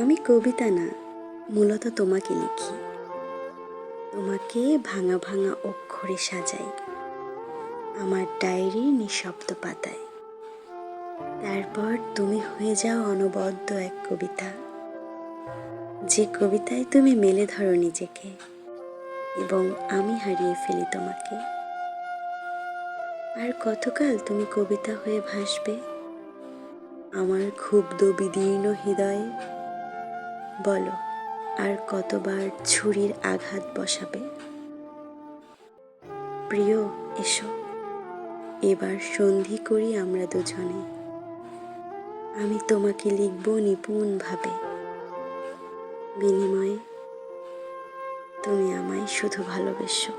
আমি কবিতা না, মূলত তোমাকে লিখি। তোমাকে ভাঙা ভাঙা অক্ষরে সাজাই আমার ডায়েরির নিঃশব্দ পাতায়। তারপর তুমি হয়ে যাও অনবদ্য এক কবিতা, যে কবিতায় তুমি মেলে ধরো নিজেকে এবং আমি হারিয়ে ফেলি তোমাকে। আর কতকাল তুমি কবিতা হয়ে ভাসবে আমার ক্ষুব্ধ বিদীর্ণ হৃদয়ে? বলো, আর কতবার ছুরির আঘাত বসাবে? প্রিয়, এসো এবার সন্ধি করি আমরা দুজনে। আমি তোমাকে লিখব নিপুণভাবে, বিনিময়ে তুমি আমায় শুধু ভালোবেসো।